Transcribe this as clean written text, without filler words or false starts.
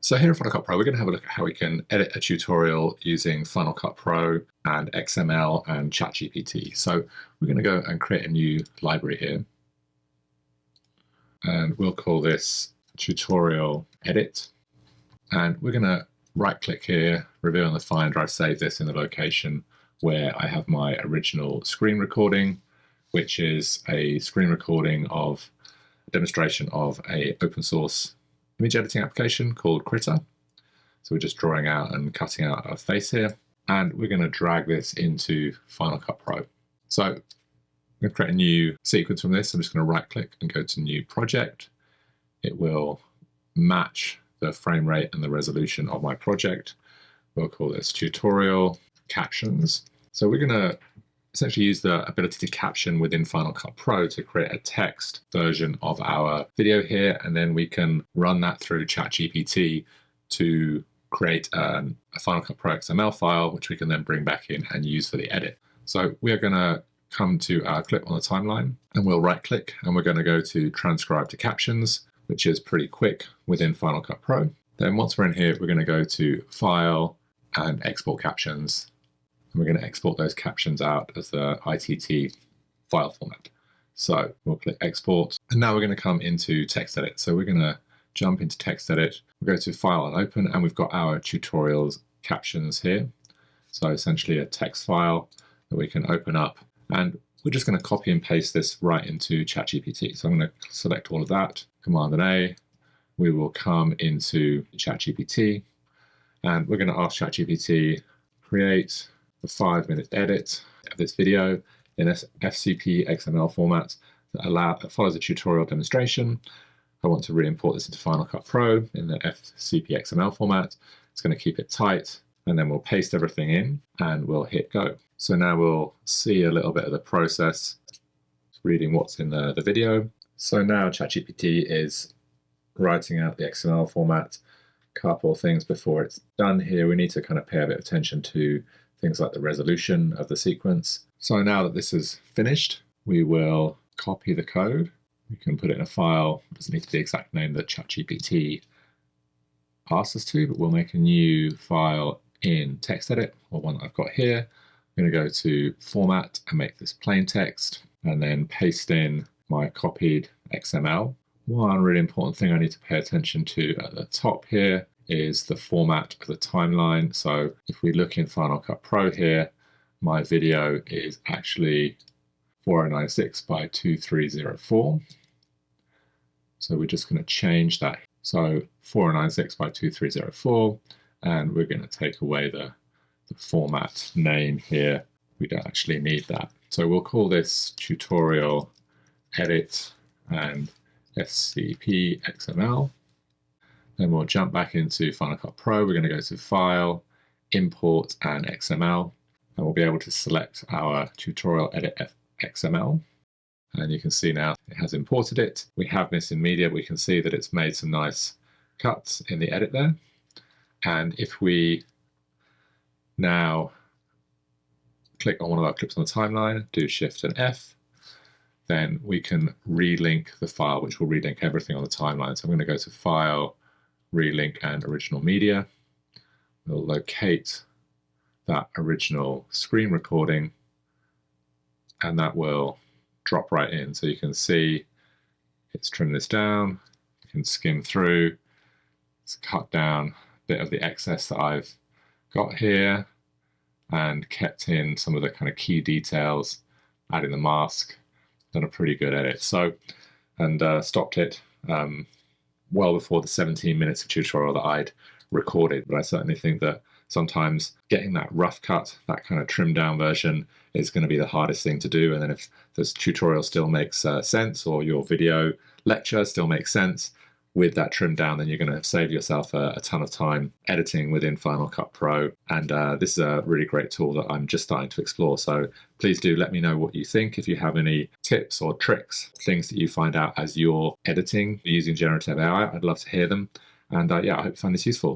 So here in Final Cut Pro, we're going to have a look at how we can edit a tutorial using Final Cut Pro and XML and ChatGPT. So we're going to go and create a new library here. And we'll call this tutorial edit. And we're going to right click here, reveal in the Finder. I've saved this in the location where I have my original screen recording, which is a screen recording of a demonstration of an open source image editing application called Critter. So we're just drawing out and cutting out a face here, and we're going to drag this into Final Cut Pro. So I'm going to create a new sequence from this. I'm just going to right click and go to new project. It will match the frame rate and the resolution of my project. We'll call this tutorial captions. So we're going to essentially use the ability to caption within Final Cut Pro to create a text version of our video here, and then we can run that through ChatGPT to create a Final Cut Pro XML file, which we can then bring back in and use for the edit. So we are going to come to our clip on the timeline, and we'll right click, and we're going to go to Transcribe to Captions, which is pretty quick within Final Cut Pro. Then once we're in here, we're going to go to File and Export Captions. And we're going to export those captions out as the ITT file format. So we'll click export, and now we're going to come into text edit. So we're going to jump into text edit. We'll go to file and open, and we've got our tutorials captions here. So essentially a text file that we can open up, and we're just going to copy and paste this right into ChatGPT. So I'm going to select all of that, Command and A. We will come into ChatGPT, and we're going to ask ChatGPT, create the 5-minute edit of this video in a FCPXML format that follows a tutorial demonstration. I want to re-import this into Final Cut Pro in the FCPXML format. It's going to keep it tight, and then we'll paste everything in and we'll hit go. So now we'll see a little bit of the process, reading what's in the video. So now ChatGPT is writing out the XML format. Couple things before it's done here. We need to kind of pay a bit of attention to things like the resolution of the sequence. So now that this is finished, we will copy the code. We can put it in a file. It doesn't need to be the exact name that ChatGPT asks us to, but we'll make a new file in TextEdit, or one that I've got here. I'm going to go to Format and make this plain text, and then paste in my copied XML. One really important thing I need to pay attention to at the top here is the format of the timeline. So if we look in Final Cut Pro here, my video is actually 4096 by 2304. So we're just going to change that. So 4096 by 2304, and we're going to take away the format name here. We don't actually need that. So we'll call this tutorial edit and FCPXML. Then we'll jump back into Final Cut Pro. We're going to go to File, Import, and XML. And we'll be able to select our tutorial edit XML. And you can see now it has imported it. We have missing media. We can see that it's made some nice cuts in the edit there. And if we now click on one of our clips on the timeline, do Shift and F, then we can relink the file, which will relink everything on the timeline. So I'm going to go to File, Relink, and Original Media. We'll locate that original screen recording, and that will drop right in. So you can see it's trimmed this down. You can skim through. It's cut down a bit of the excess that I've got here and kept in some of the kind of key details, adding the mask. Done a pretty good edit. So, and stopped it well before the 17 minutes of tutorial that I'd recorded. But I certainly think that sometimes getting that rough cut, that kind of trimmed down version, is going to be the hardest thing to do. And then if this tutorial still makes sense, or your video lecture still makes sense with that trimmed down, then you're going to save yourself a ton of time editing within Final Cut Pro. And this is a really great tool that I'm just starting to explore. So please do let me know what you think. If you have any tips or tricks, things that you find out as you're editing using generative AI, I'd love to hear them. And yeah, I hope you find this useful.